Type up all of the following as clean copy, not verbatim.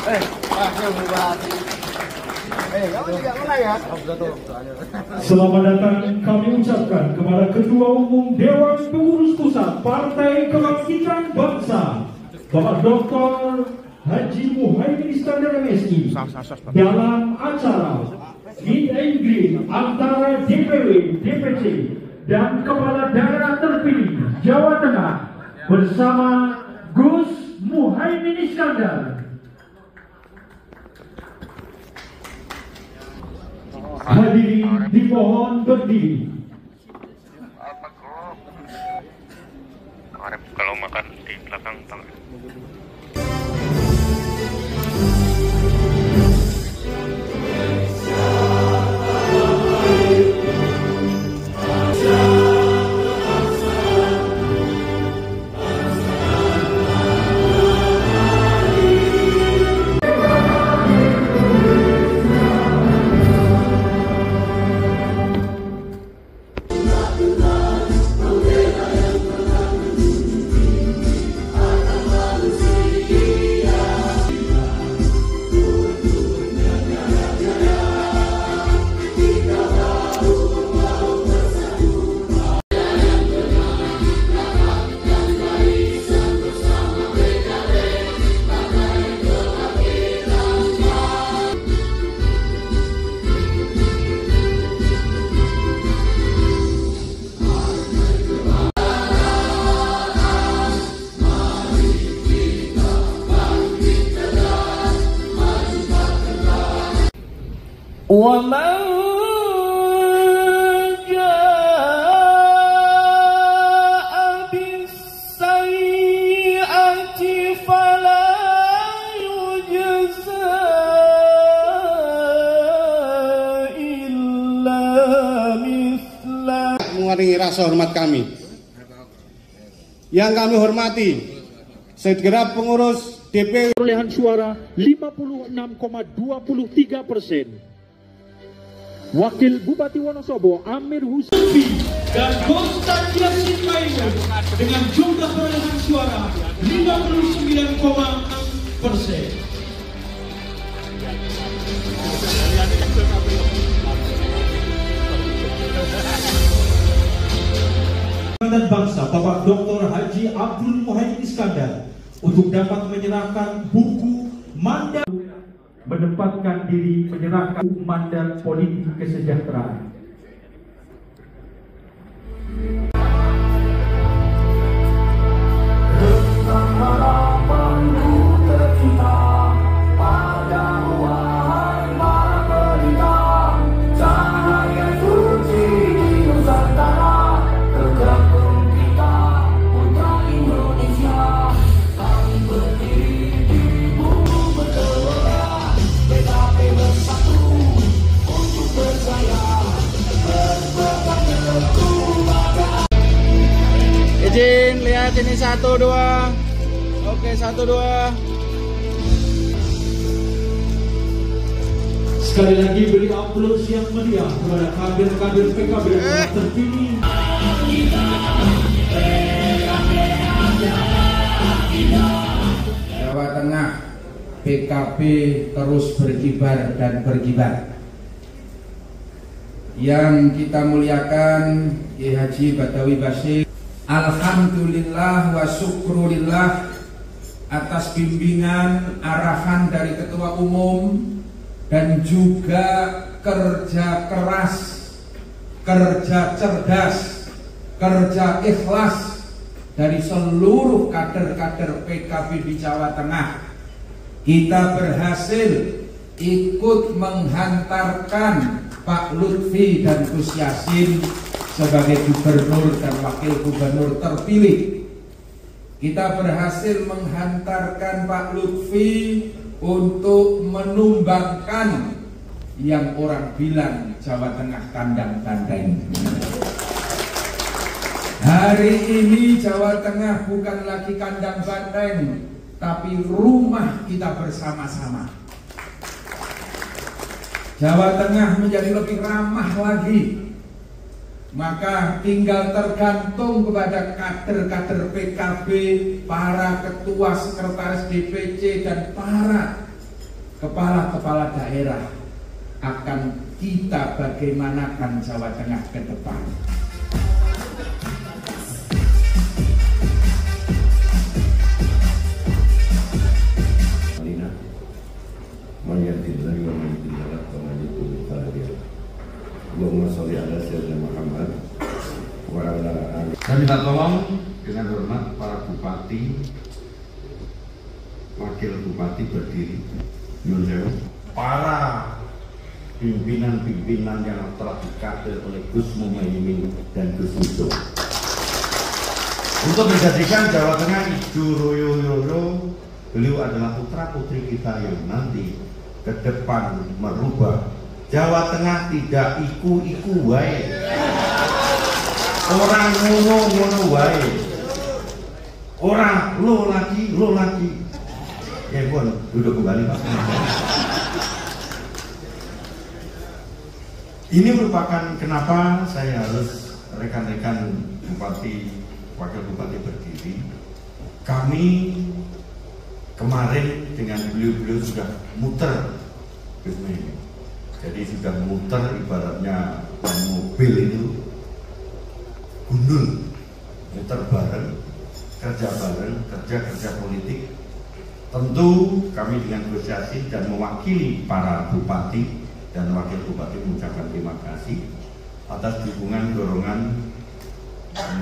Kamu juga menang ya? Selamat datang kami ucapkan kepada Ketua Umum Dewan Pengurus Pusat Partai Kebangkitan Bangsa, Bapak Dr. Haji Muhaimin Iskandar MSI, dalam acara Meet and Greet antara DPW, DPC, dan Kepala Daerah terpilih Jawa Tengah bersama Gus Muhaimin Iskandar. Hadirin dimohon berdiri. Kalau makan di belakang tangan. ومن جاء بالسيئة فلا يجزى إلا مثله. Mengurangi rasa hormat kami. Yang kami hormati, segera pengurus DPW. Perolehan suara 56,23%. Wakil Bupati Wonosobo Amir Hussein dan Konstan Yasin Maimun dengan jumlah perolehan suara 59,6%. Dan bangsa Bapak Dr. Haji Abdul Muhaimin Iskandar untuk dapat menyerahkan buku mandat, menempatkan diri menyerahkan mandat politik kesejahteraan. Izin lihat ini 1, 2. Oke, 1, 2. Sekali lagi beri aplaus yang meriah kepada kader-kader PKB yang terpilih. Jawa Tengah PKB terus berkibar dan berkibar. Yang kita muliakan Kiai Haji Badawi Basir, alhamdulillah wa syukrulillah atas bimbingan arahan dari Ketua Umum dan juga kerja keras, kerja cerdas, kerja ikhlas dari seluruh kader-kader PKB di Jawa Tengah. Kita berhasil ikut menghantarkan Pak Lutfi dan Gus Yassin sebagai gubernur dan wakil gubernur terpilih. Kita berhasil menghantarkan Pak Lutfi untuk menumbangkan yang orang bilang Jawa Tengah kandang banteng. Hari ini Jawa Tengah bukan lagi kandang banteng, tapi rumah kita bersama-sama. Jawa Tengah menjadi lebih ramah lagi. Maka tinggal tergantung kepada kader-kader PKB, para ketua sekretaris DPC dan para kepala-kepala daerah akan kita bagaimanakan Jawa Tengah ke depan. Saya minta tolong dengan hormat para bupati, wakil bupati berdiri, para pimpinan-pimpinan yang telah dikader oleh Gus Muhaimin dan Gus Yusuf untuk menjadikan Jawa Tengah ijo royo-royo. Beliau adalah putra putri kita yang nanti ke depan merubah Jawa Tengah. Tidak iku-iku wae, orang ngono-ngono wae, orang lo lagi. Ya pun duduk kembali Pak. Ini merupakan kenapa saya harus rekan-rekan bupati, wakil bupati berdiri. Kami kemarin dengan beliau sudah muter, jadi sudah muter ibaratnya mobil itu gundul, muter bareng, kerja politik. Tentu kami dengan negosiasi dan mewakili para bupati dan wakil bupati mengucapkan terima kasih atas dukungan, dorongan,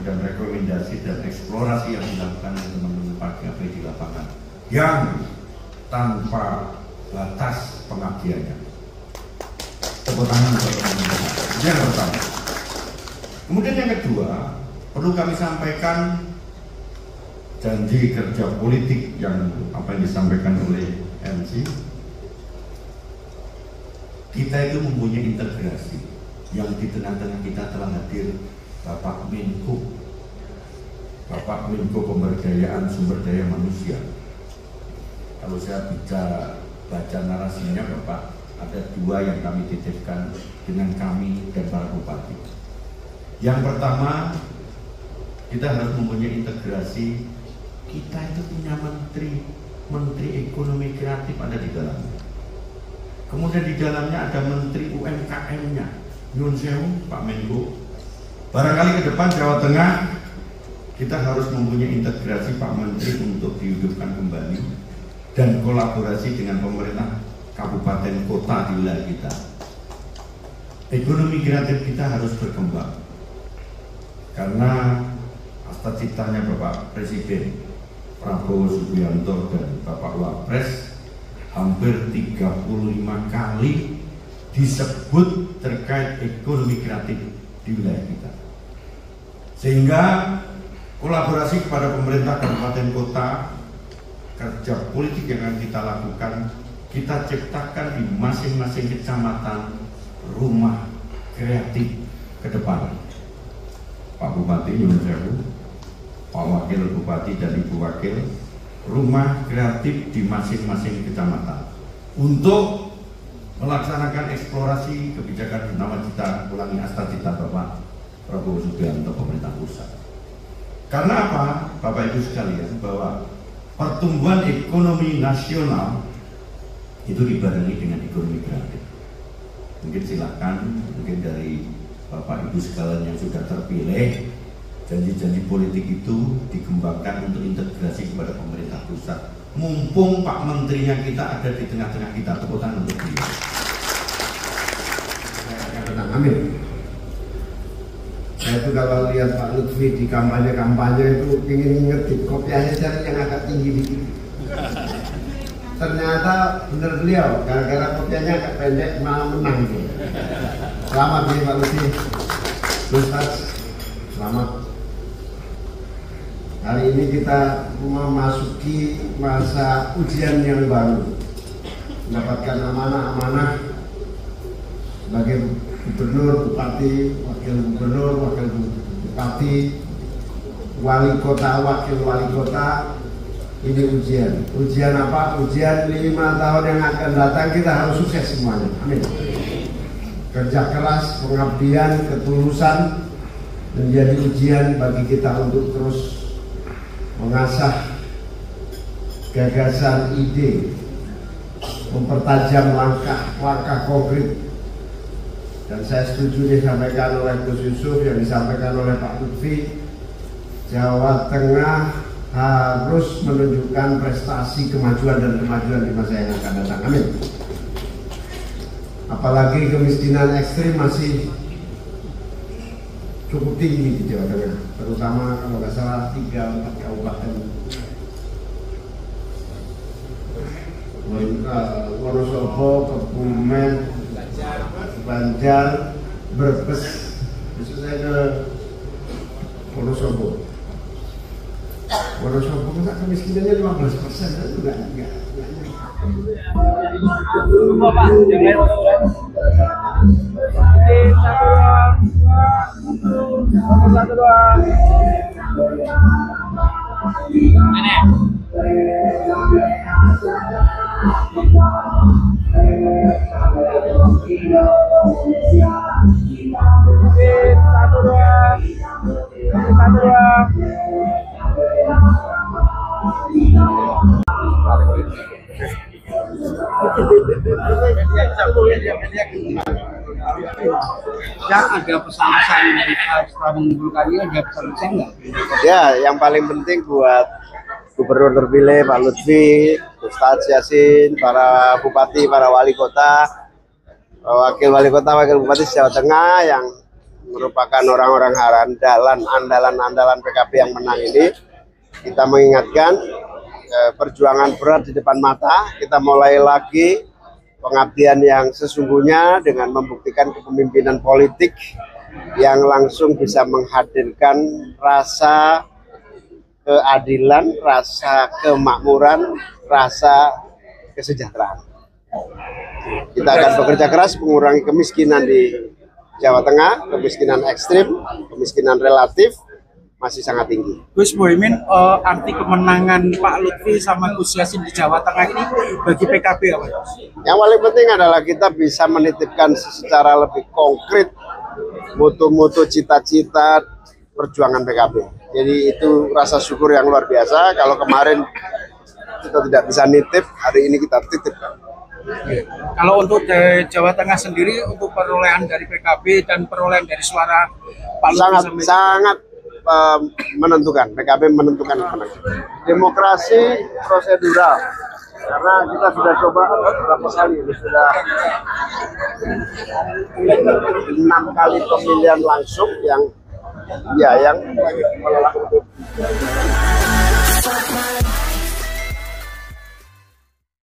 dan rekomendasi dan eksplorasi yang dilakukan oleh teman-teman Pak GAP di lapangan yang tanpa batas pengabdiannya. Tepuk tangan untuk teman-teman. Yang pertama. Kemudian yang kedua, perlu kami sampaikan janji kerja politik yang apa yang disampaikan oleh MC. Kita itu mempunyai integrasi yang di tengah-tengah kita telah hadir Bapak Menko Pemberdayaan Sumber Daya Manusia. Kalau saya baca narasinya Bapak, ada dua yang kami titipkan dengan kami dan para bupati. Yang pertama, kita harus mempunyai integrasi. Kita itu punya menteri ekonomi kreatif ada di dalamnya. Kemudian di dalamnya ada menteri UMKM-nya, Nyun Sewu, Pak Menko. Barangkali ke depan Jawa Tengah kita harus mempunyai integrasi Pak Menteri untuk dihidupkan kembali dan kolaborasi dengan pemerintah kabupaten kota di wilayah kita. Ekonomi kreatif kita harus berkembang karena atas ciptanya Bapak Presiden Prabowo Subianto dan Bapak Wapres hampir 35 kali disebut terkait ekonomi kreatif di wilayah kita, sehingga kolaborasi kepada pemerintah kabupaten kota, kerja politik yang akan kita lakukan, kita ciptakan di masing-masing kecamatan rumah kreatif ke depan. Pak Bupati Nyun Sewu, Pak Wakil Bupati dan Ibu Wakil, rumah kreatif di masing-masing kecamatan untuk melaksanakan eksplorasi kebijakan nawacita ulangi astacita Bapak Prabowo Subianto pemerintah pusat. Karena apa, Bapak Ibu sekalian, bahwa pertumbuhan ekonomi nasional itu dibarengi dengan ekonomi kreatif. Mungkin silakan, mungkin dari Bapak Ibu sekalian yang sudah terpilih, janji-janji politik itu dikembangkan untuk integrasi kepada pemerintah pusat. Mumpung Pak Menterinya kita ada di tengah-tengah kita, tepuk tangan untuk dia. Amin. Saya itu kalau lihat Pak Lutfi di kampanye-kampanye itu ingin ngerti kopiahnya cari yang agak tinggi dikit. Ternyata benar beliau, gara-gara kopiahnya agak pendek malah menang itu. Selamat nih Pak Lutfi. Ustaz, selamat. Hari ini kita memasuki masa ujian yang baru, mendapatkan amanah-amanah sebagai gubernur, bupati, wakil gubernur, wakil bupati, wali kota, wakil wali kota. Ini ujian. Ujian apa? Ujian 5 tahun yang akan datang kita harus sukses semuanya. Amin. Kerja keras, pengabdian, ketulusan menjadi ujian bagi kita untuk terus mengasah gagasan ide mempertajam langkah konkret. Dan saya setuju disampaikan oleh Gus Yusuf, yang disampaikan oleh Pak Lutfi. Jawa Tengah harus menunjukkan prestasi kemajuan dan kemajuan di masa yang akan datang. Amin. Apalagi kemiskinan ekstrim masih cukup tinggi di Jawa Tengah, terutama kalau nggak salah 3-4 kabupaten. Wonosobo, Kebumen, Banjar, Brebes, khususnya ke Wonosobo. Wonosobo kan kemiskinannya 15%, kan enggak. Ya, ada pesan-pesan setelah mengumpulkannya, ada pesan-pesan nggak? Ya, yang paling penting buat Gubernur terpilih Pak Lutfi, Ustadz Yasin, para bupati, para wali kota, wakil wali kota, wakil bupati Jawa Tengah yang merupakan orang-orang andalan PKB yang menang ini, kita mengingatkan perjuangan berat di depan mata. Kita mulai lagi pengabdian yang sesungguhnya dengan membuktikan kepemimpinan politik yang langsung bisa menghadirkan rasa keadilan, rasa kemakmuran, rasa kesejahteraan. Kita akan bekerja keras mengurangi kemiskinan di Jawa Tengah, kemiskinan ekstrim, kemiskinan relatif masih sangat tinggi. Gus Muhaimin, arti kemenangan Pak Lutfi sama Gus Yassin di Jawa Tengah ini bagi PKB apa? Yang paling penting adalah kita bisa menitipkan secara lebih konkret mutu-mutu cita-cita perjuangan PKB. Jadi itu rasa syukur yang luar biasa. Kalau kemarin kita tidak bisa nitip, hari ini kita titipkan. Kalau untuk Jawa Tengah sendiri, untuk perolehan dari PKB dan perolehan dari suara Pak Lutfi sangat menentukan. PKB menentukan demokrasi prosedural, karena kita sudah coba beberapa kali, sudah 6 kali pemilihan langsung yang menolak.